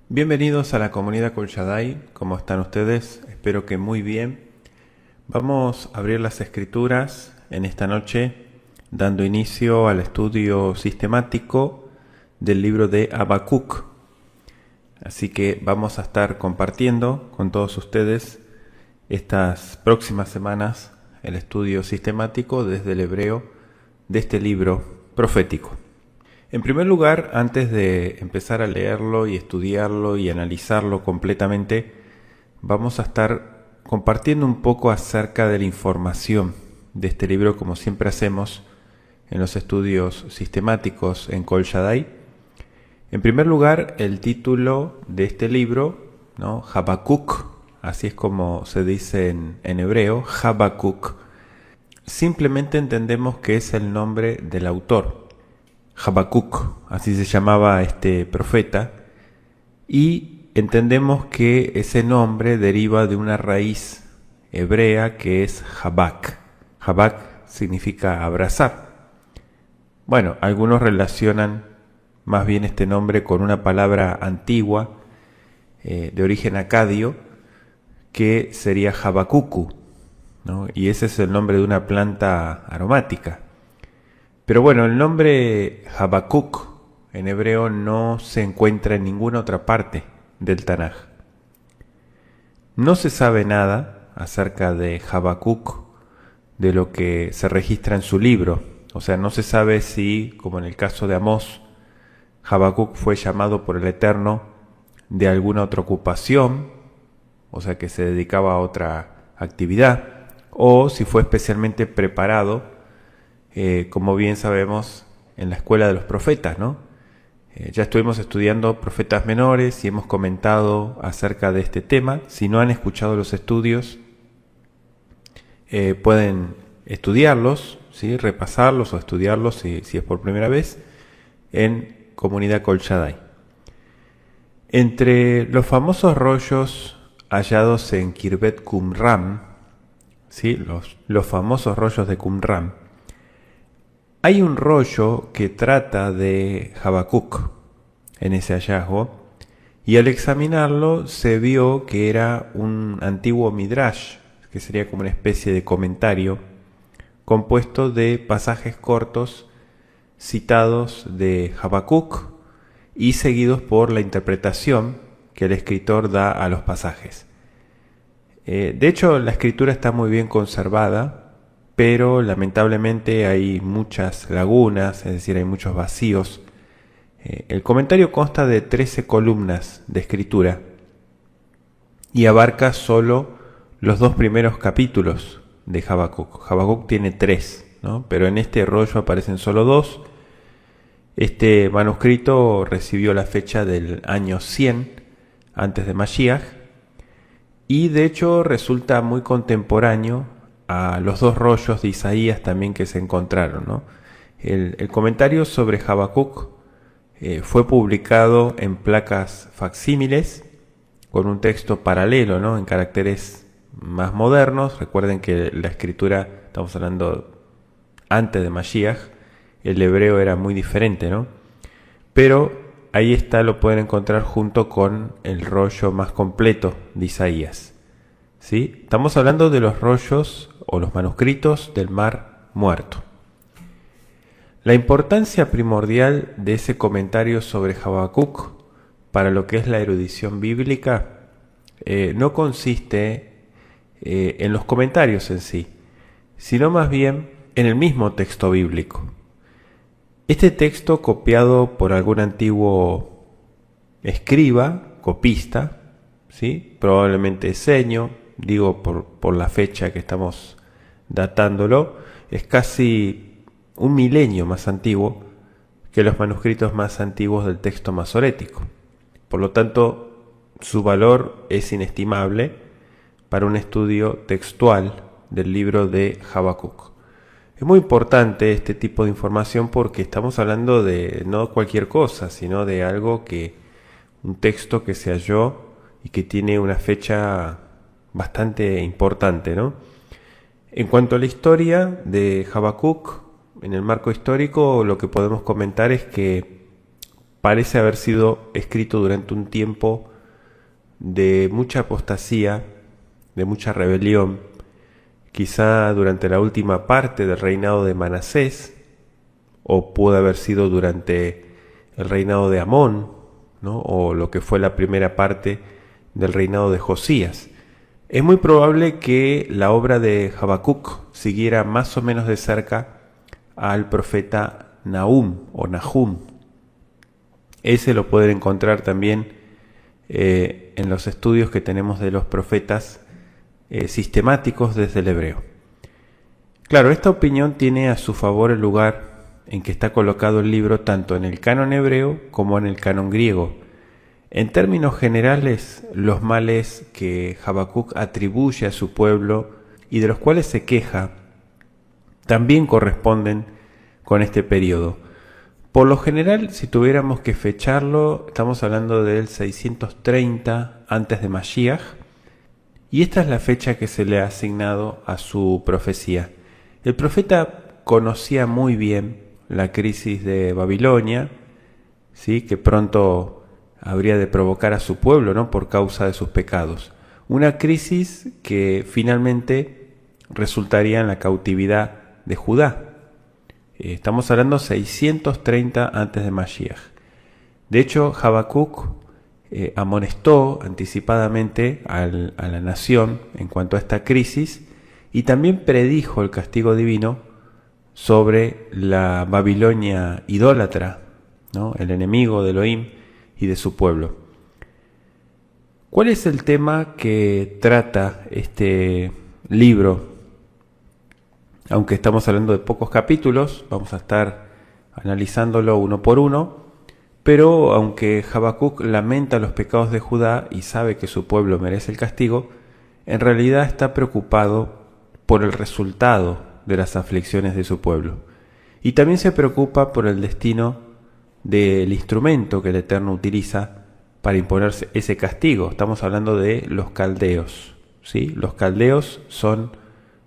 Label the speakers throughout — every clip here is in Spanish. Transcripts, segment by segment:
Speaker 1: Bienvenidos a la comunidad Kol Shaddai. ¿Cómo están ustedes? Espero que muy bien. Vamos a abrir las escrituras en esta noche, dando inicio al estudio sistemático del libro de Habacuc. Así que vamos a estar compartiendo con todos ustedes estas próximas semanas el estudio sistemático desde el hebreo de este libro profético. En primer lugar, antes de empezar a leerlo y estudiarlo y analizarlo completamente, vamos a estar compartiendo un poco acerca de la información de este libro, como siempre hacemos en los estudios sistemáticos en Kol Shaddai. En primer lugar, el título de este libro, ¿no? Habacuc, así es como se dice en hebreo, Habacuc. Simplemente entendemos que es el nombre del autor. Habacuc, así se llamaba este profeta, y entendemos que ese nombre deriva de una raíz hebrea que es Habak. Habak significa abrazar. Bueno, algunos relacionan más bien este nombre con una palabra antigua de origen acadio que sería Habacucu, ¿no? Y ese es el nombre de una planta aromática. Pero bueno, el nombre Habacuc en hebreo no se encuentra en ninguna otra parte del Tanaj. No se sabe nada acerca de Habacuc, de lo que se registra en su libro. O sea, no se sabe si, como en el caso de Amós, Habacuc fue llamado por el Eterno de alguna otra ocupación, o sea, que se dedicaba a otra actividad, o si fue especialmente preparado, como bien sabemos, en la escuela de los profetas, ¿no? Ya estuvimos estudiando profetas menores y hemos comentado acerca de este tema. Si no han escuchado los estudios, pueden estudiarlos, ¿sí? Repasarlos o estudiarlos si es por primera vez en Comunidad Kol Shaddai. Entre los famosos rollos hallados en Kirbet Qumran, ¿sí? Los famosos rollos de Qumran, hay un rollo que trata de Habacuc en ese hallazgo, y al examinarlo se vio que era un antiguo midrash, que sería como una especie de comentario, compuesto de pasajes cortos citados de Habacuc y seguidos por la interpretación que el escritor da a los pasajes. De hecho, la escritura está muy bien conservada, pero lamentablemente hay muchas lagunas, es decir, hay muchos vacíos. El comentario consta de 13 columnas de escritura y abarca solo los 2 primeros capítulos de Habacuc. Habacuc tiene 3, ¿no? Pero en este rollo aparecen solo 2. Este manuscrito recibió la fecha del año 100 antes de Mashiach y de hecho resulta muy contemporáneo a los 2 rollos de Isaías también que se encontraron, ¿no? El comentario sobre Habacuc fue publicado en placas facsímiles con un texto paralelo, ¿no? En caracteres más modernos. Recuerden que la escritura, estamos hablando antes de Mashiach, el hebreo era muy diferente, ¿no? Pero ahí está, lo pueden encontrar junto con el rollo más completo de Isaías, ¿sí? Estamos hablando de los rollos o los manuscritos del Mar Muerto. La importancia primordial de ese comentario sobre Habacuc para lo que es la erudición bíblica no consiste en los comentarios en sí, sino más bien en el mismo texto bíblico. Este texto, copiado por algún antiguo escriba, copista, ¿sí? Probablemente Esenio, digo por la fecha que estamos datándolo, es casi un milenio más antiguo que los manuscritos más antiguos del texto masorético. Por lo tanto, su valor es inestimable para un estudio textual del libro de Habacuc. Es muy importante este tipo de información porque estamos hablando de no cualquier cosa, sino de un texto que se halló y que tiene una fecha bastante importante, ¿no? En cuanto a la historia de Habacuc, en el marco histórico, lo que podemos comentar es que parece haber sido escrito durante un tiempo de mucha apostasía, de mucha rebelión, quizá durante la última parte del reinado de Manasés, o pudo haber sido durante el reinado de Amón, ¿no? O lo que fue la primera parte del reinado de Josías. Es muy probable que la obra de Habacuc siguiera más o menos de cerca al profeta Nahum o Nahum. Ese lo pueden encontrar también en los estudios que tenemos de los profetas sistemáticos desde el hebreo. Claro, esta opinión tiene a su favor el lugar en que está colocado el libro tanto en el canon hebreo como en el canon griego. En términos generales, los males que Habacuc atribuye a su pueblo y de los cuales se queja también corresponden con este periodo. Por lo general, si tuviéramos que fecharlo, estamos hablando del 630 antes de Mashiach, y esta es la fecha que se le ha asignado a su profecía. El profeta conocía muy bien la crisis de Babilonia, ¿sí?, que pronto habría de provocar a su pueblo, ¿no?, por causa de sus pecados. Una crisis que finalmente resultaría en la cautividad de Judá. Estamos hablando 630 antes de Mashiach. De hecho, Habacuc amonestó anticipadamente a la nación en cuanto a esta crisis y también predijo el castigo divino sobre la Babilonia idólatra, ¿no?, el enemigo de Elohim y de su pueblo. ¿Cuál es el tema que trata este libro? Aunque estamos hablando de pocos capítulos, vamos a estar analizándolo uno por uno, pero aunque Habacuc lamenta los pecados de Judá y sabe que su pueblo merece el castigo, en realidad está preocupado por el resultado de las aflicciones de su pueblo. Y también se preocupa por el destino del instrumento que el Eterno utiliza para imponerse ese castigo. Estamos hablando de los caldeos, ¿sí? Los caldeos son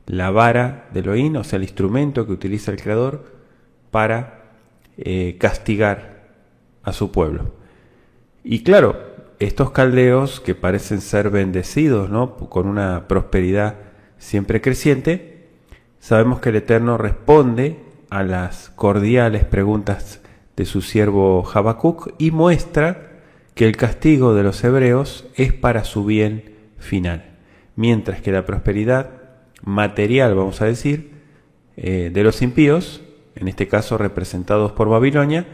Speaker 1: la vara de Elohim, o sea, el instrumento que utiliza el Creador para castigar a su pueblo. Y claro, estos caldeos que parecen ser bendecidos, ¿no?, con una prosperidad siempre creciente, sabemos que el Eterno responde a las cordiales preguntas de su siervo Habacuc y muestra que el castigo de los hebreos es para su bien final, mientras que la prosperidad material, vamos a decir, de los impíos, en este caso representados por Babilonia,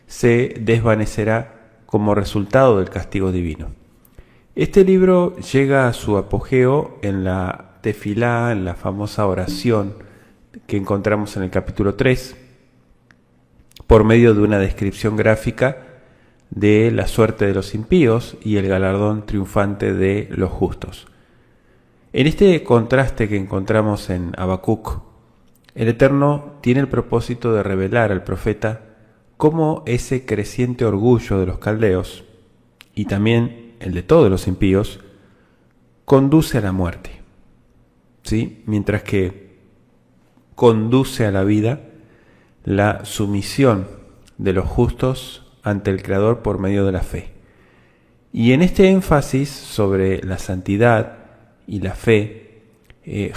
Speaker 1: se desvanecerá como resultado del castigo divino. Este libro llega a su apogeo en la tefilá, en la famosa oración que encontramos en el capítulo 3, por medio de una descripción gráfica de la suerte de los impíos y el galardón triunfante de los justos. En este contraste que encontramos en Habacuc, el Eterno tiene el propósito de revelar al profeta cómo ese creciente orgullo de los caldeos, y también el de todos los impíos, conduce a la muerte, ¿sí?, mientras que conduce a la vida la sumisión de los justos ante el Creador por medio de la fe. Y en este énfasis sobre la santidad y la fe,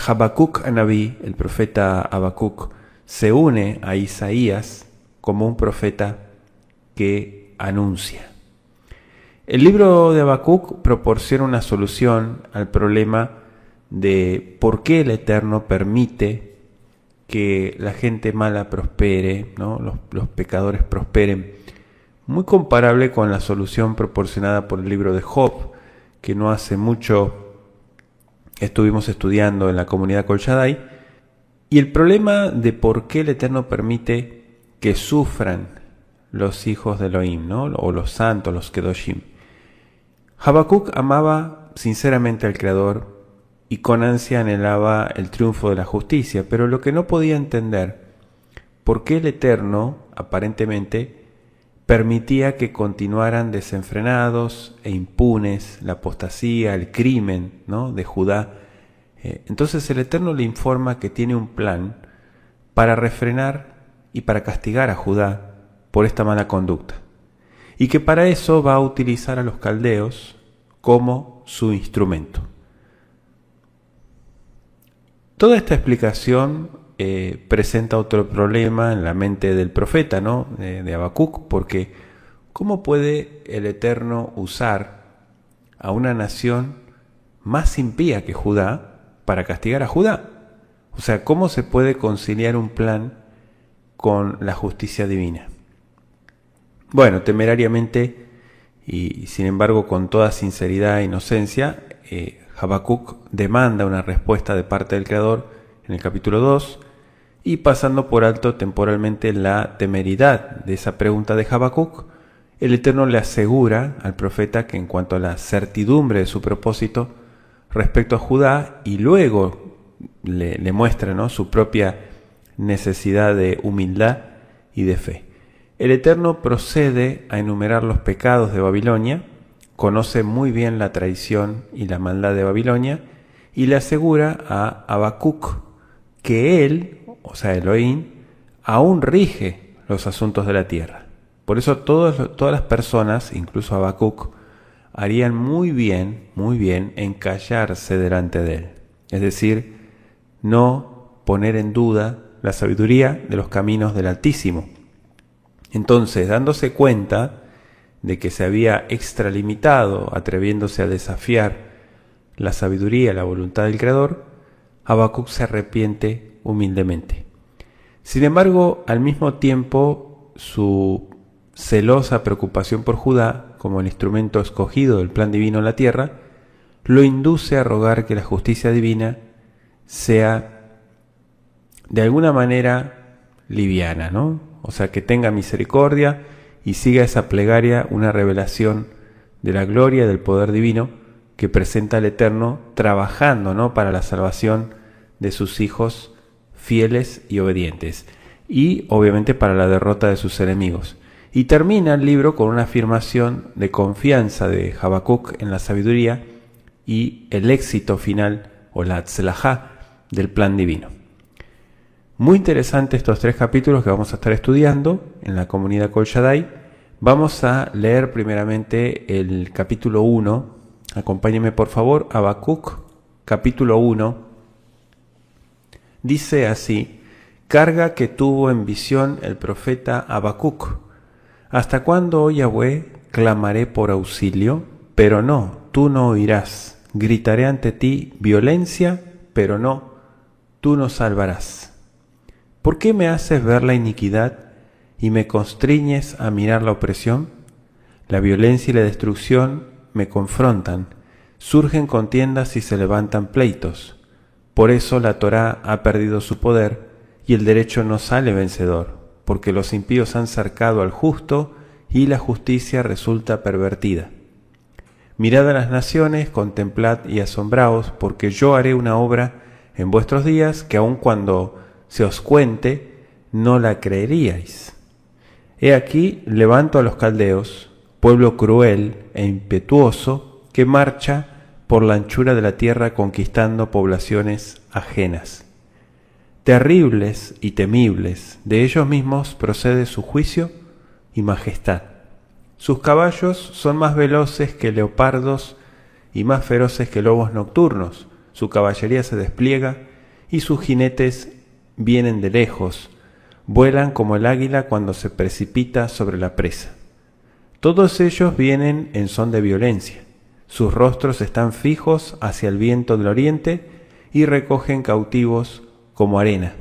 Speaker 1: Habacuc Anabí, el profeta Habacuc, se une a Isaías como un profeta que anuncia. El libro de Habacuc proporciona una solución al problema de por qué el Eterno permite que la gente mala prospere, ¿no?, los pecadores prosperen, muy comparable con la solución proporcionada por el libro de Job, que no hace mucho estuvimos estudiando en la comunidad Kol Shaddai, y el problema de por qué el Eterno permite que sufran los hijos de Elohim, ¿no?, o los santos, los Kedoshim. Habacuc amaba sinceramente al Creador y con ansia anhelaba el triunfo de la justicia, pero lo que no podía entender, ¿por qué el Eterno, aparentemente, permitía que continuaran desenfrenados e impunes la apostasía, el crimen, ¿no?, de Judá? Entonces el Eterno le informa que tiene un plan para refrenar y para castigar a Judá por esta mala conducta, y que para eso va a utilizar a los caldeos como su instrumento. Toda esta explicación presenta otro problema en la mente del profeta, ¿no?, de Habacuc, porque ¿cómo puede el Eterno usar a una nación más impía que Judá para castigar a Judá? O sea, ¿cómo se puede conciliar un plan con la justicia divina? Bueno, temerariamente y sin embargo con toda sinceridad e inocencia, Habacuc demanda una respuesta de parte del Creador en el capítulo 2, y pasando por alto temporalmente la temeridad de esa pregunta de Habacuc, el Eterno le asegura al profeta que en cuanto a la certidumbre de su propósito respecto a Judá, y luego le muestra, ¿no?, su propia necesidad de humildad y de fe. El Eterno procede a enumerar los pecados de Babilonia, conoce muy bien la traición y la maldad de Babilonia, y le asegura a Habacuc que él, o sea Elohim, aún rige los asuntos de la tierra. Por eso todas las personas, incluso Habacuc, harían muy bien en callarse delante de él. Es decir, no poner en duda la sabiduría de los caminos del Altísimo. Entonces, dándose cuenta de que se había extralimitado, atreviéndose a desafiar la sabiduría, la voluntad del Creador, Habacuc se arrepiente humildemente. Sin embargo, al mismo tiempo, su celosa preocupación por Judá, como el instrumento escogido del plan divino en la tierra, lo induce a rogar que la justicia divina sea de alguna manera liviana, ¿no? O sea, que tenga misericordia y siga esa plegaria una revelación de la gloria y del poder divino que presenta el Eterno trabajando, ¿no?, para la salvación de sus hijos fieles y obedientes, y obviamente para la derrota de sus enemigos. Y termina el libro con una afirmación de confianza de Habacuc en la sabiduría y el éxito final, o la tzlajá, del plan divino. Muy interesante estos 3 capítulos que vamos a estar estudiando en la comunidad Kol Shaddai. Vamos a leer primeramente el capítulo 1. Acompáñenme por favor. Habacuc, capítulo 1. Dice así: carga que tuvo en visión el profeta Habacuc. ¿Hasta cuándo, oh Yahweh, clamaré por auxilio? Pero no, tú no oirás. Gritaré ante ti violencia, pero no, tú no salvarás. ¿Por qué me haces ver la iniquidad y me constriñes a mirar la opresión? La violencia y la destrucción me confrontan, surgen contiendas y se levantan pleitos. Por eso la Torá ha perdido su poder y el derecho no sale vencedor, porque los impíos han cercado al justo y la justicia resulta pervertida. Mirad a las naciones, contemplad y asombraos, porque yo haré una obra en vuestros días que aun cuando se os cuente, no la creeríais. He aquí levanto a los caldeos, pueblo cruel e impetuoso, que marcha por la anchura de la tierra conquistando poblaciones ajenas. Terribles y temibles, de ellos mismos procede su juicio y majestad. Sus caballos son más veloces que leopardos y más feroces que lobos nocturnos. Su caballería se despliega y sus jinetes vienen de lejos, vuelan como el águila cuando se precipita sobre la presa. Todos ellos vienen en son de violencia. Sus rostros están fijos hacia el viento del oriente y recogen cautivos como arena.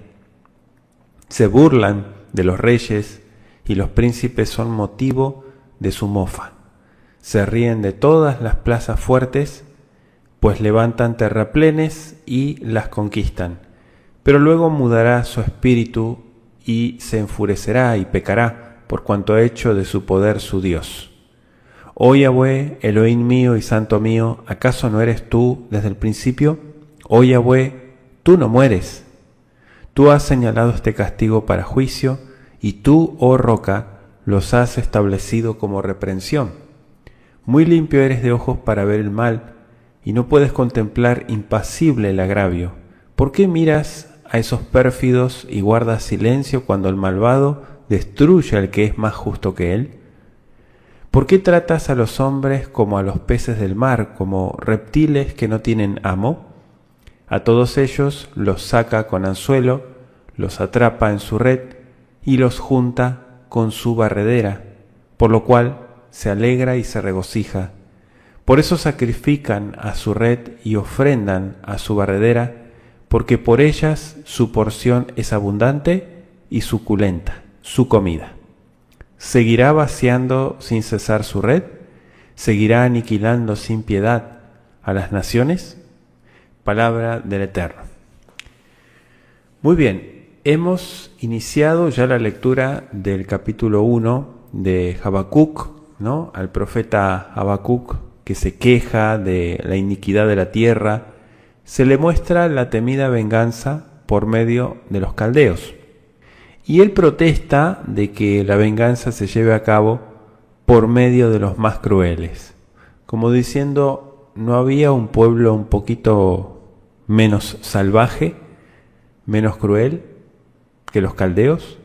Speaker 1: Se burlan de los reyes y los príncipes son motivo de su mofa. Se ríen de todas las plazas fuertes, pues levantan terraplenes y las conquistan. Pero luego mudará su espíritu y se enfurecerá y pecará por cuanto ha hecho de su poder su Dios. Oh Yahweh, Elohim mío y Santo mío, ¿acaso no eres tú desde el principio? Oh Yahweh, tú no mueres. Tú has señalado este castigo para juicio, y tú, oh roca, los has establecido como reprensión. Muy limpio eres de ojos para ver el mal, y no puedes contemplar impasible el agravio. ¿Por qué miras a esos pérfidos y guardas silencio cuando el malvado destruye al que es más justo que él? ¿Por qué tratas a los hombres como a los peces del mar, como reptiles que no tienen amo? A todos ellos los saca con anzuelo, los atrapa en su red y los junta con su barredera, por lo cual se alegra y se regocija. Por eso sacrifican a su red y ofrendan a su barredera, porque por ellas su porción es abundante y suculenta, su comida. ¿Seguirá vaciando sin cesar su red? ¿Seguirá aniquilando sin piedad a las naciones? Palabra del Eterno. Muy bien, hemos iniciado ya la lectura del capítulo 1 de Habacuc, ¿no? Al profeta Habacuc, que se queja de la iniquidad de la tierra, se le muestra la temida venganza por medio de los caldeos. Y él protesta de que la venganza se lleve a cabo por medio de los más crueles, como diciendo, ¿no había un pueblo un poquito menos salvaje, menos cruel que los caldeos?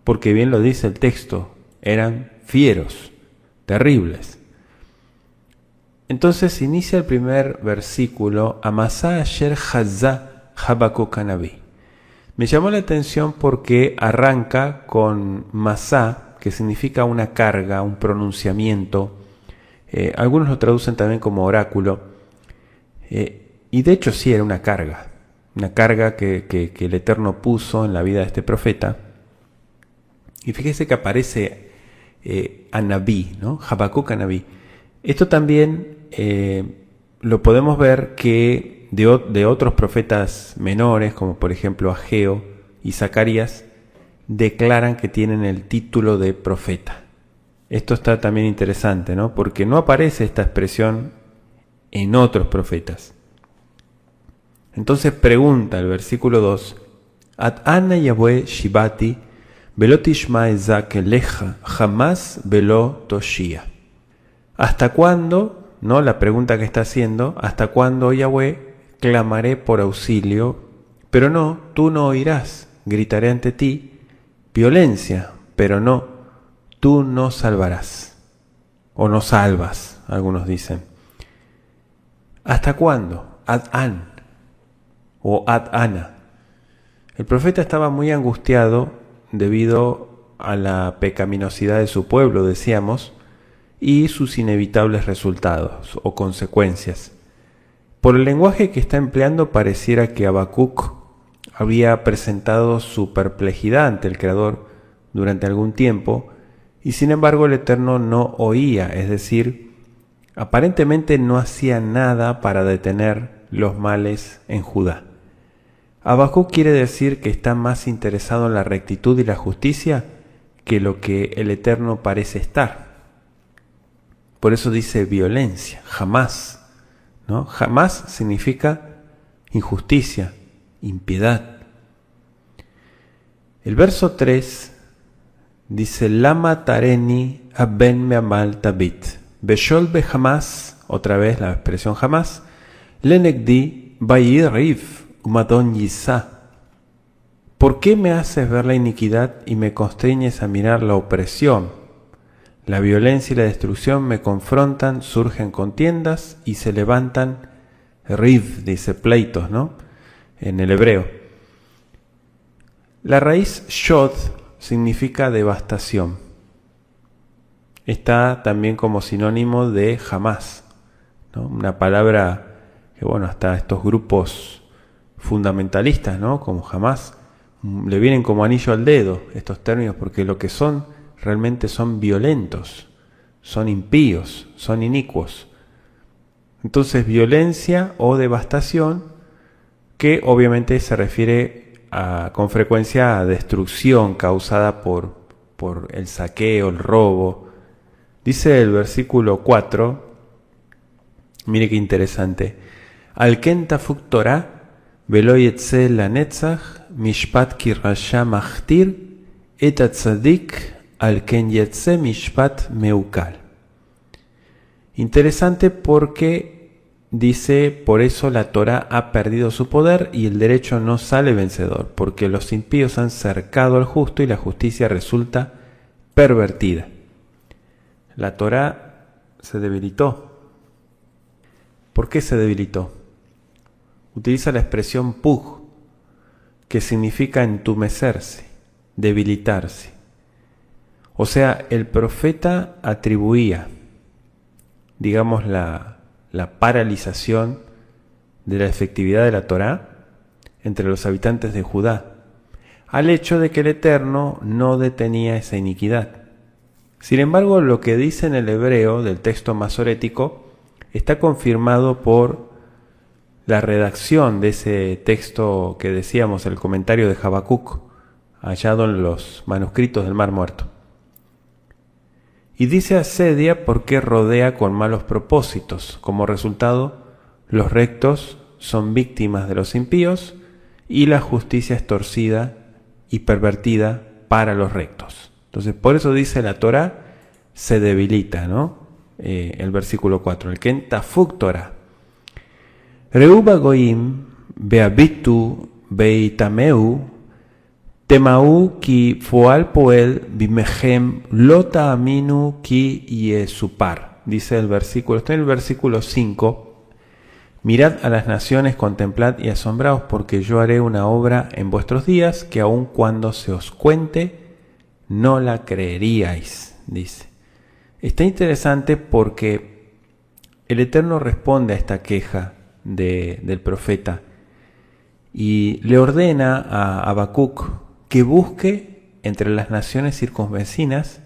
Speaker 1: Porque bien lo dice el texto, eran fieros, terribles. Entonces inicia el primer versículo, Amasá asher hazá Habacuc Naví. Me llamó la atención porque arranca con masá, que significa una carga, un pronunciamiento. Algunos lo traducen también como oráculo. Y de hecho sí era una carga que el Eterno puso en la vida de este profeta. Y fíjese que aparece Anabí, ¿no? Habacuc Naví. Esto también lo podemos ver que de otros profetas menores, como por ejemplo Ageo y Zacarías, declaran que tienen el título de profeta. Esto está también interesante, ¿no? Porque no aparece esta expresión en otros profetas. Entonces pregunta el versículo 2, Ad ana Yahweh shibati velo tishma ezak elecha jamás velo toshia. ¿Hasta cuándo? ¿No? La pregunta que está haciendo, ¿hasta cuándo, Yahweh, clamaré por auxilio? Pero no, tú no oirás, gritaré ante ti, violencia, pero no, tú no salvarás. O no salvas, algunos dicen. ¿Hasta cuándo? Ad-an o Ad-ana. El profeta estaba muy angustiado debido a la pecaminosidad de su pueblo, decíamos, y sus inevitables resultados o consecuencias. Por el lenguaje que está empleando pareciera que Habacuc había presentado su perplejidad ante el Creador durante algún tiempo y sin embargo el Eterno no oía, es decir, aparentemente no hacía nada para detener los males en Judá. Habacuc quiere decir que está más interesado en la rectitud y la justicia que lo que el Eterno parece estar. Por eso dice violencia, jamás, ¿no? Jamás significa injusticia, impiedad. El verso 3 dice, Lama tareni aben meamal tabit, beshol be jamás, otra vez la expresión jamás, lenegdi bayir rif umadon yisa. ¿Por qué me haces ver la iniquidad y me constriñes a mirar la opresión? La violencia y la destrucción me confrontan, surgen contiendas y se levantan, riv, dice pleitos, ¿no? En el hebreo. La raíz shod significa devastación. Está también como sinónimo de jamás, ¿no? Una palabra que, bueno, hasta estos grupos fundamentalistas, ¿no? Como jamás, le vienen como anillo al dedo estos términos, porque lo que son realmente son violentos, son impíos, son inicuos. Entonces, violencia o devastación, que obviamente se refiere con frecuencia a destrucción causada por el saqueo, el robo. Dice el versículo 4, mire qué interesante, Al ken tafuk Torah, velo yetze lanetzach, mishpat ki rasha machtir, et atzadik, al ken yetze mishpat meukal. Interesante porque dice, por eso la Torah ha perdido su poder y el derecho no sale vencedor, porque los impíos han cercado al justo y la justicia resulta pervertida. La Torah se debilitó. ¿Por qué se debilitó? Utiliza la expresión puj, que significa entumecerse, debilitarse. O sea, el profeta atribuía, digamos, la paralización de la efectividad de la Torá entre los habitantes de Judá, al hecho de que el Eterno no detenía esa iniquidad. Sin embargo, lo que dice en el hebreo del texto masorético está confirmado por la redacción de ese texto que decíamos, el comentario de Habacuc, hallado en los manuscritos del Mar Muerto. Y dice asedia porque rodea con malos propósitos. Como resultado, los rectos son víctimas de los impíos y la justicia es torcida y pervertida para los rectos. Entonces, por eso dice la Torah, se debilita, ¿no? El versículo 4, el ken tafuk Torah. Reuba goim beabitu beitameu temau ki foal poel bimechem lota aminu ki yesupar. Dice el versículo, está en el versículo 5. Mirad a las naciones, contemplad y asombraos, porque yo haré una obra en vuestros días que aun cuando se os cuente, no la creeríais, dice. Está interesante porque el Eterno responde a esta queja del profeta y le ordena a Habacuc que busque entre las naciones circunvecinas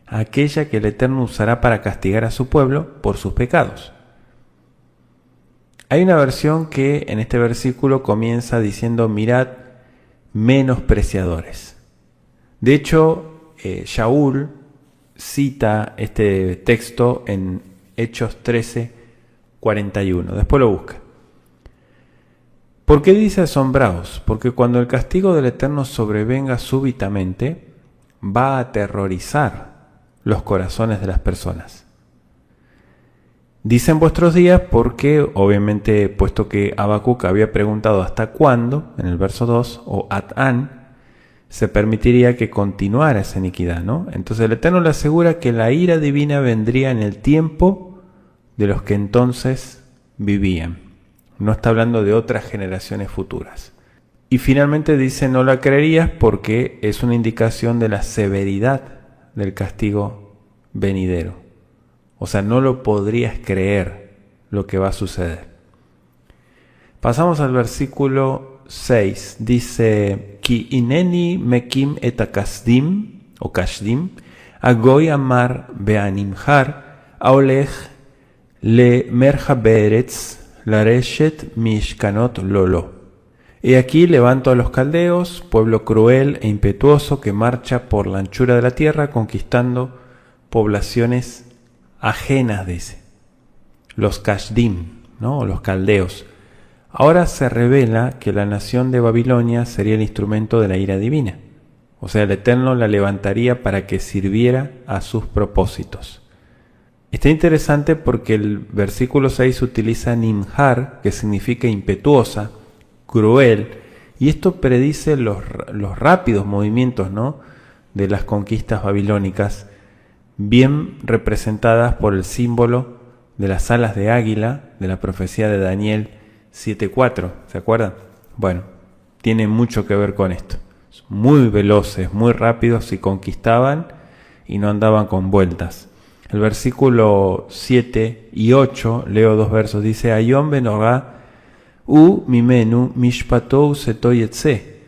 Speaker 1: a aquella que el Eterno usará para castigar a su pueblo por sus pecados. Hay una versión que en este versículo comienza diciendo, mirad, menospreciadores. De hecho, Shaul cita este texto en Hechos 13:41. Después lo busca. ¿Por qué dice asombraos? Porque cuando el castigo del Eterno sobrevenga súbitamente, va a aterrorizar los corazones de las personas. Dice en vuestros días porque, obviamente, puesto que Habacuc había preguntado hasta cuándo, en el verso 2, o atán, se permitiría que continuara esa iniquidad, ¿no? Entonces el Eterno le asegura que la ira divina vendría en el tiempo de los que entonces vivían. No está hablando de otras generaciones futuras. Y finalmente dice, no la creerías porque es una indicación de la severidad del castigo venidero. O sea, no lo podrías creer lo que va a suceder. Pasamos al versículo 6. Dice, Ki ineni mekim et akasdim, o kashdim, agoy amar beanimhar, aolech le merja beretz, la reshet mishkanot lolo. He aquí levanto a los caldeos, pueblo cruel e impetuoso que marcha por la anchura de la tierra conquistando poblaciones ajenas, dice. Los Kashdim, ¿no? Los caldeos. Ahora se revela que la nación de Babilonia sería el instrumento de la ira divina. O sea, el Eterno la levantaría para que sirviera a sus propósitos. Está interesante porque el versículo 6 utiliza nimhar, que significa impetuosa, cruel, y esto predice los rápidos movimientos, ¿no?, de las conquistas babilónicas, bien representadas por el símbolo de las alas de águila de la profecía de Daniel 7:4. ¿Se acuerdan? Bueno, tiene mucho que ver con esto. Muy veloces, muy rápidos y conquistaban y no andaban con vueltas. El versículo 7 y 8, leo dos versos, dice, Ayom benogá u mimenu mishpatou setoyetse,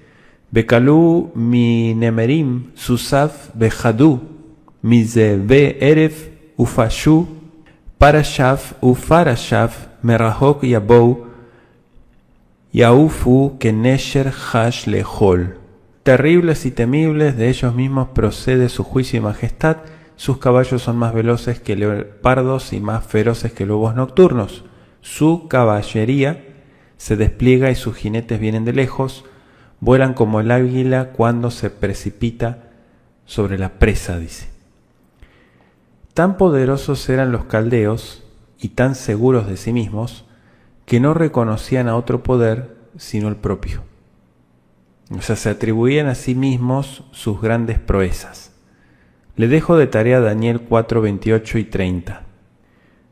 Speaker 1: bekalu mi nemerim susaf bejadu, mize be eref ufashu, parashaf ufarashaf, merahok yabou, yaufu kenesher hash lehol. Terribles y temibles, de ellos mismos procede su juicio y majestad. Sus caballos son más veloces que leopardos y más feroces que lobos nocturnos. Su caballería se despliega y sus jinetes vienen de lejos, vuelan como el águila cuando se precipita sobre la presa, dice. Tan poderosos eran los caldeos y tan seguros de sí mismos que no reconocían a otro poder sino el propio. O sea, se atribuían a sí mismos sus grandes proezas. Le dejo de tarea Daniel 4, 28 y 30.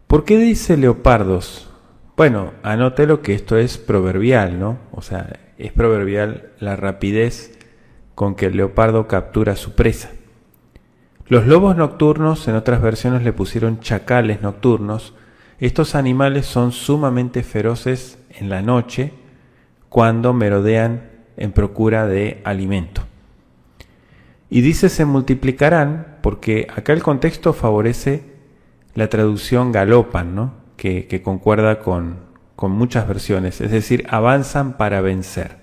Speaker 1: ¿Por qué dice leopardos? Bueno, anótelo que esto es proverbial, ¿no? O sea, es proverbial la rapidez con que el leopardo captura su presa. Los lobos nocturnos, en otras versiones le pusieron chacales nocturnos. Estos animales son sumamente feroces en la noche cuando merodean en procura de alimento. Y dice se multiplicarán porque acá el contexto favorece la traducción galopan, ¿no? que concuerda con muchas versiones, es decir, avanzan para vencer.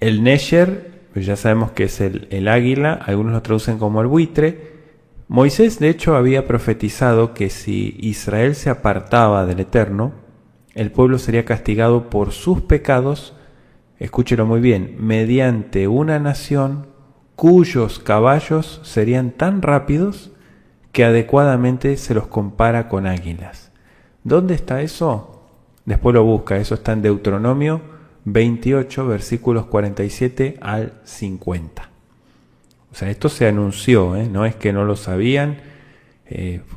Speaker 1: El Nesher, pues ya sabemos que es el águila, algunos lo traducen como el buitre. Moisés de hecho había profetizado que si Israel se apartaba del Eterno, el pueblo sería castigado por sus pecados, escúchelo muy bien, mediante una nación cuyos caballos serían tan rápidos que adecuadamente se los compara con águilas. ¿Dónde está eso? Después lo busca, eso está en Deuteronomio 28, versículos 47 al 50. O sea, esto se anunció, no es que no lo sabían,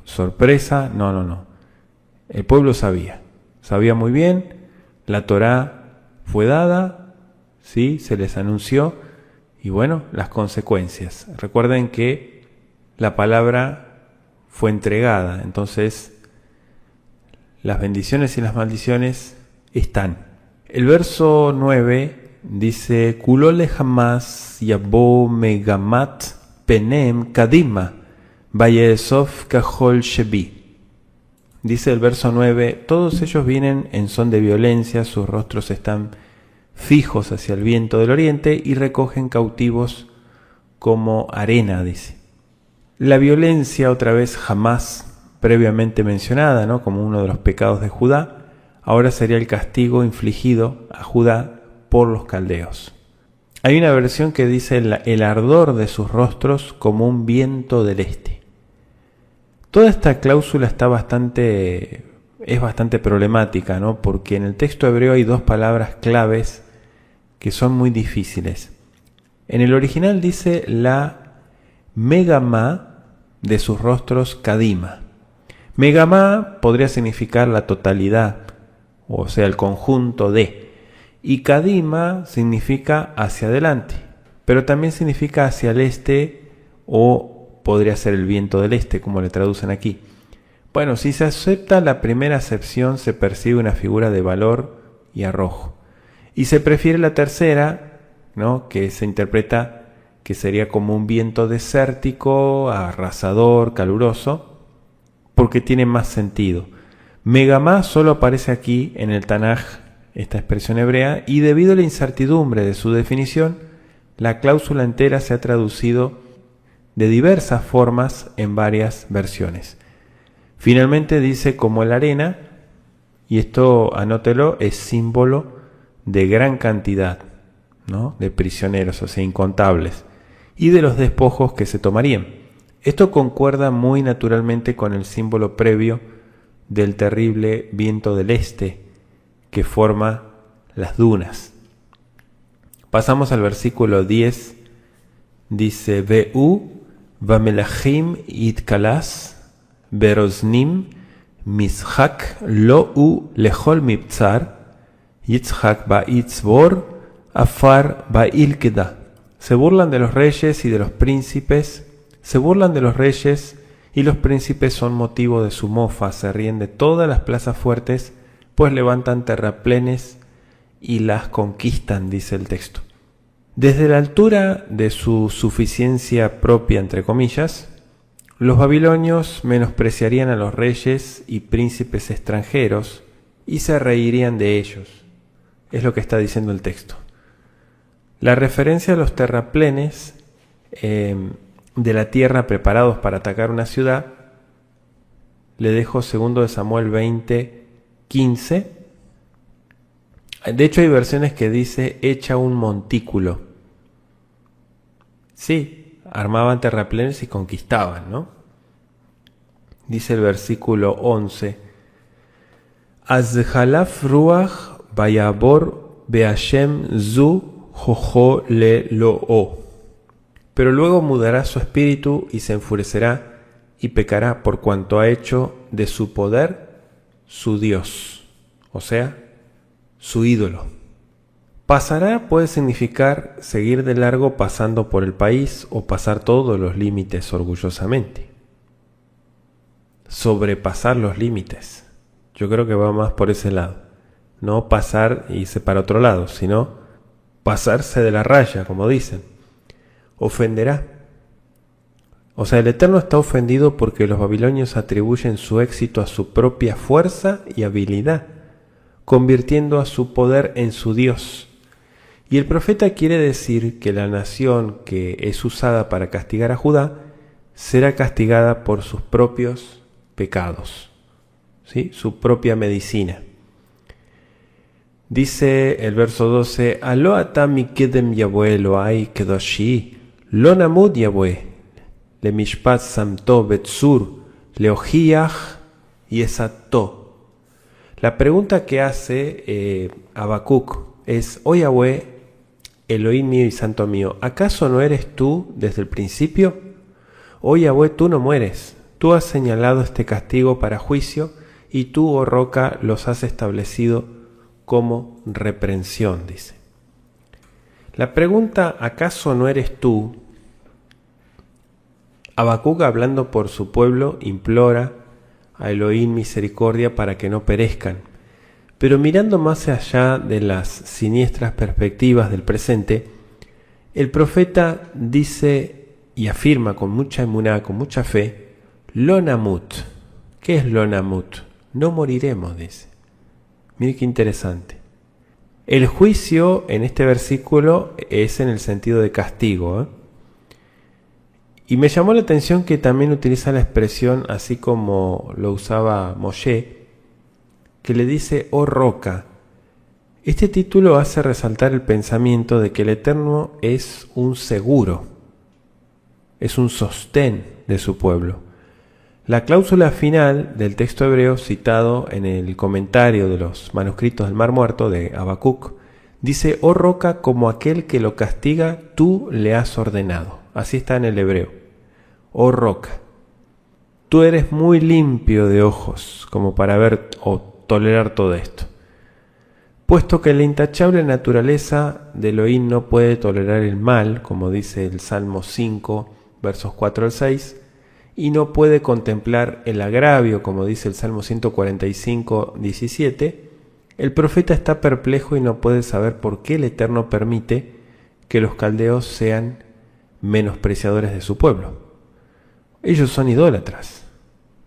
Speaker 1: sorpresa, no. El pueblo sabía muy bien, la Torá fue dada, ¿sí? Se les anunció, y bueno, las consecuencias. Recuerden que la palabra fue entregada, entonces las bendiciones y las maldiciones están. El verso 9 dice, Kulole Hamas Yabo Megamat Penem Kadima Vayesof Kahol Shebi. Dice el verso 9, todos ellos vienen en son de violencia, sus rostros están fijos hacia el viento del oriente y recogen cautivos como arena, dice. La violencia, otra vez jamás previamente mencionada, ¿no? Como uno de los pecados de Judá, ahora sería el castigo infligido a Judá por los caldeos. Hay una versión que dice el ardor de sus rostros como un viento del este. Toda esta cláusula es bastante problemática, ¿no? Porque en el texto hebreo hay dos palabras claves que son muy difíciles. En el original dice la megamá de sus rostros kadima. Megamá podría significar la totalidad, o sea, el conjunto de. Y kadima significa hacia adelante, pero también significa hacia el este o podría ser el viento del este, como le traducen aquí. Bueno, si se acepta la primera acepción, se percibe una figura de valor y arrojo. Y se prefiere la tercera, ¿no? Que se interpreta que sería como un viento desértico, arrasador, caluroso, porque tiene más sentido. Megamá solo aparece aquí en el Tanaj, esta expresión hebrea, y debido a la incertidumbre de su definición, la cláusula entera se ha traducido de diversas formas en varias versiones. Finalmente dice como la arena, y esto anótelo, es símbolo de gran cantidad, ¿no? De prisioneros, o sea, incontables, y de los despojos que se tomarían. Esto concuerda muy naturalmente con el símbolo previo del terrible viento del este que forma las dunas. Pasamos al versículo 10, dice, Ve'u vamelachim itkalas beroznim mishak lo'u lechol mibzar yitzhak ba'itzbor afar ba'ilkeda. Se burlan de los reyes y de los príncipes, y los príncipes son motivo de su mofa, se ríen de todas las plazas fuertes, pues levantan terraplenes y las conquistan, dice el texto. Desde la altura de su suficiencia propia, entre comillas, los babilonios menospreciarían a los reyes y príncipes extranjeros y se reirían de ellos. Es lo que está diciendo el texto. La referencia a los terraplenes de la tierra preparados para atacar una ciudad, le dejo 2 de Samuel 20, 15, De hecho hay versiones que dice echa un montículo. Sí, armaban terraplenes y conquistaban, ¿no? Dice el versículo 11. Az halaf ruach vayabor beashem zu jojo le lo. Pero luego mudará su espíritu y se enfurecerá y pecará por cuanto ha hecho de su poder su Dios, o sea, su ídolo. Pasará puede significar seguir de largo pasando por el país o pasar todos los límites orgullosamente. Sobrepasar los límites. Yo creo que va más por ese lado. No pasar y irse para otro lado, sino pasarse de la raya, como dicen. Ofenderá. O sea, el Eterno está ofendido porque los babilonios atribuyen su éxito a su propia fuerza y habilidad, convirtiendo a su poder en su Dios. Y el profeta quiere decir que la nación que es usada para castigar a Judá será castigada por sus propios pecados, ¿sí? Su propia medicina. Dice el verso 12, Alo atami kedem Yahweh Elohai kedoshi, lo namud Yahweh, le mishpat samto betzur, leojiach yesato. La pregunta que hace Habacuc es, oh Yahweh, Elohim mío y santo mío, ¿acaso no eres tú desde el principio? Oh Yahweh, tú no mueres, tú has señalado este castigo para juicio y tú, oh roca, los has establecido como reprensión, dice. La pregunta, ¿acaso no eres tú? Habacuc, hablando por su pueblo, implora a Elohim misericordia para que no perezcan. Pero mirando más allá de las siniestras perspectivas del presente, el profeta dice y afirma con mucha emuná, con mucha fe, Lo namut. ¿Qué es lo namut? No moriremos, dice. Mire qué interesante. El juicio en este versículo es en el sentido de castigo, Y me llamó la atención que también utiliza la expresión, así como lo usaba Moshe, que le dice, oh roca. Este título hace resaltar el pensamiento de que el Eterno es un seguro, es un sostén de su pueblo. La cláusula final del texto hebreo citado en el comentario de los manuscritos del Mar Muerto de Habacuc dice, oh roca, como aquel que lo castiga, tú le has ordenado. Así está en el hebreo. Oh roca, tú eres muy limpio de ojos como para ver o tolerar todo esto. Puesto que la intachable naturaleza de Elohim no puede tolerar el mal, como dice el Salmo 5, versos 4 al 6, y no puede contemplar el agravio, como dice el Salmo 145, 17, el profeta está perplejo y no puede saber por qué el Eterno permite que los caldeos sean menospreciadores de su pueblo. Ellos son idólatras,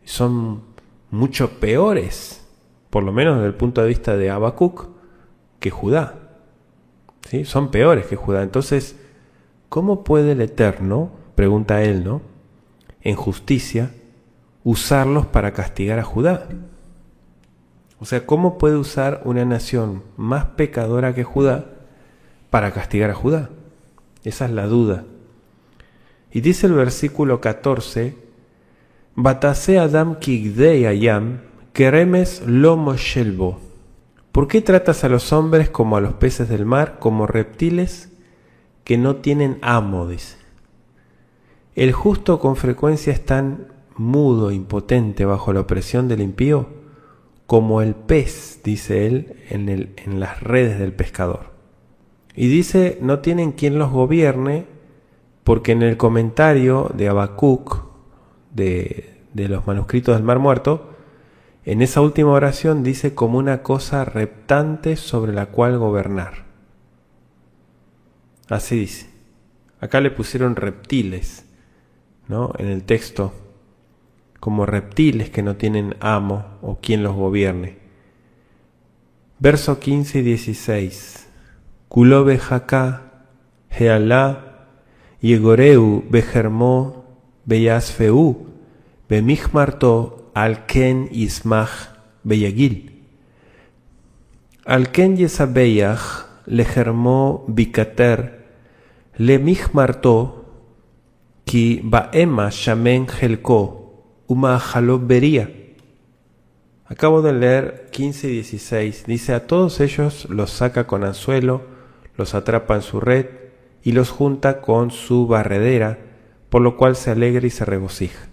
Speaker 1: son mucho peores, por lo menos desde el punto de vista de Habacuc, que Judá. ¿Sí? Son peores que Judá. Entonces, ¿cómo puede el Eterno, pregunta él, ¿no?, en justicia, usarlos para castigar a Judá? O sea, ¿cómo puede usar una nación más pecadora que Judá para castigar a Judá? Esa es la duda. Y dice el versículo 14, Batase Adam kigdei ayam, keremes lo moshelbo. ¿Por qué tratas a los hombres como a los peces del mar, como reptiles que no tienen amo? Dice. El justo con frecuencia es tan mudo, impotente bajo la opresión del impío, como el pez, dice él, en las redes del pescador. Y dice, no tienen quien los gobierne, porque en el comentario de Habacuc, de los manuscritos del Mar Muerto, en esa última oración dice como una cosa reptante sobre la cual gobernar. Así dice. Acá le pusieron reptiles, ¿no?, en el texto, como reptiles que no tienen amo o quien los gobierne. Verso 15 y 16. Kulo bejaká, healá, Yegoreu bejermó beyasfeu bemichmarto al ken ismach beyagil. Al ken yesabeyach lehermo bikater lemichmarto ki baema shamen helko umahalo bería. Acabo de leer 15 y 16. Dice: a todos ellos los saca con anzuelo, los atrapa en su red y los junta con su barredera, por lo cual se alegra y se regocija.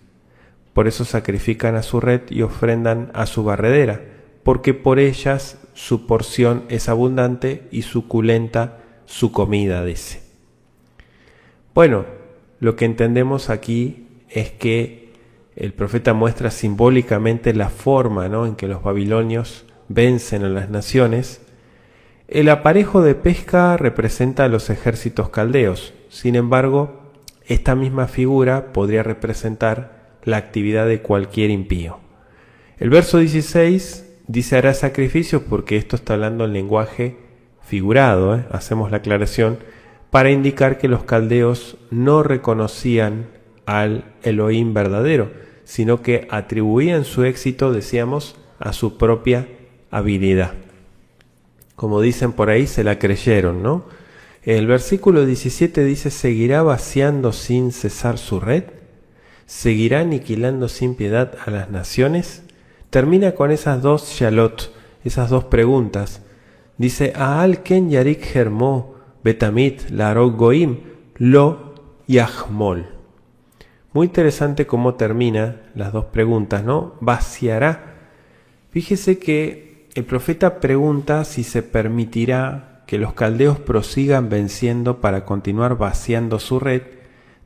Speaker 1: Por eso sacrifican a su red y ofrendan a su barredera, porque por ellas su porción es abundante y suculenta su comida, dice. Bueno, lo que entendemos aquí es que el profeta muestra simbólicamente la forma, ¿no?, en que los babilonios vencen a las naciones. El aparejo de pesca representa a los ejércitos caldeos. Sin embargo, esta misma figura podría representar la actividad de cualquier impío. El verso 16 dice: hará sacrificios, porque esto está hablando en lenguaje figurado, hacemos la aclaración, para indicar que los caldeos no reconocían al Elohim verdadero, sino que atribuían su éxito, decíamos, a su propia habilidad. Como dicen por ahí, se la creyeron, ¿no? El versículo 17 dice: ¿seguirá vaciando sin cesar su red? ¿Seguirá aniquilando sin piedad a las naciones? Termina con esas dos shalot, esas dos preguntas. Dice: Aal ken yarik hermo betamit larog goim lo yahmol. Muy interesante cómo termina las dos preguntas, ¿no? Vaciará. Fíjese que el profeta pregunta si se permitirá que los caldeos prosigan venciendo para continuar vaciando su red,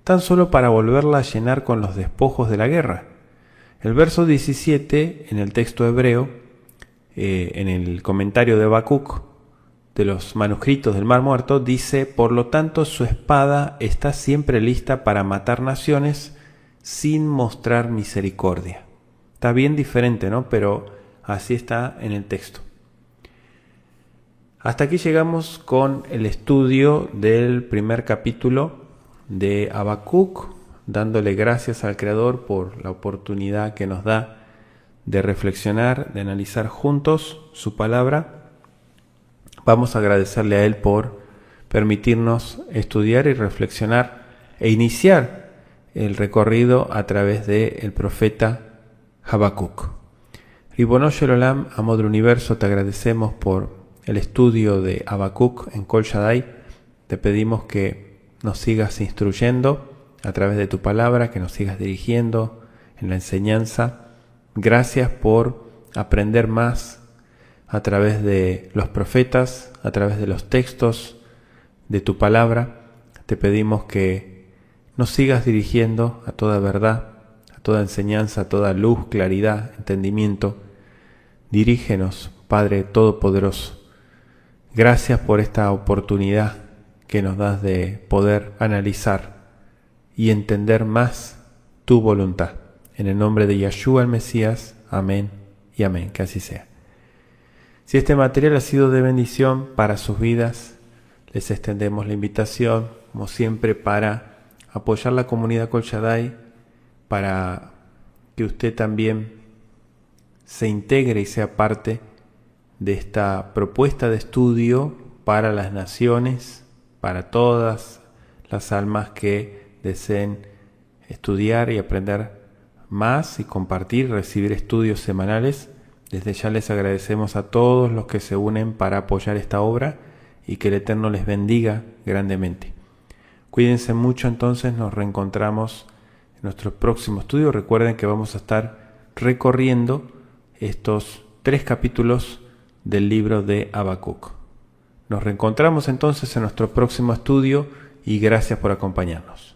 Speaker 1: tan solo para volverla a llenar con los despojos de la guerra. El verso 17, en el texto hebreo, en el comentario de Habacuc, de los manuscritos del Mar Muerto, dice: por lo tanto su espada está siempre lista para matar naciones sin mostrar misericordia. Está bien diferente, ¿no? Pero así está en el texto. Hasta aquí llegamos con el estudio del primer capítulo de Habacuc, dándole gracias al Creador por la oportunidad que nos da de reflexionar, de analizar juntos su palabra. Vamos a agradecerle a Él por permitirnos estudiar y reflexionar e iniciar el recorrido a través del profeta Habacuc. Ribono Shel Olam, amo del universo, te agradecemos por el estudio de Habacuc en Kol Shaddai. Te pedimos que nos sigas instruyendo a través de tu palabra, que nos sigas dirigiendo en la enseñanza. Gracias por aprender más a través de los profetas, a través de los textos de tu palabra. Te pedimos que nos sigas dirigiendo a toda verdad, a toda enseñanza, a toda luz, claridad, entendimiento. Dirígenos, Padre Todopoderoso. Gracias por esta oportunidad que nos das de poder analizar y entender más tu voluntad. En el nombre de Yeshua el Mesías, amén y amén. Que así sea. Si este material ha sido de bendición para sus vidas, les extendemos la invitación, como siempre, para apoyar la comunidad Kol Shaddai, para que usted también se integre y sea parte de esta propuesta de estudio para las naciones, para todas las almas que deseen estudiar y aprender más y compartir, recibir estudios semanales. Desde ya les agradecemos a todos los que se unen para apoyar esta obra y que el Eterno les bendiga grandemente. Cuídense mucho, entonces nos reencontramos en nuestro próximo estudio. Recuerden que vamos a estar recorriendo estos 3 capítulos del libro de Habacuc. Nos reencontramos entonces en nuestro próximo estudio y gracias por acompañarnos.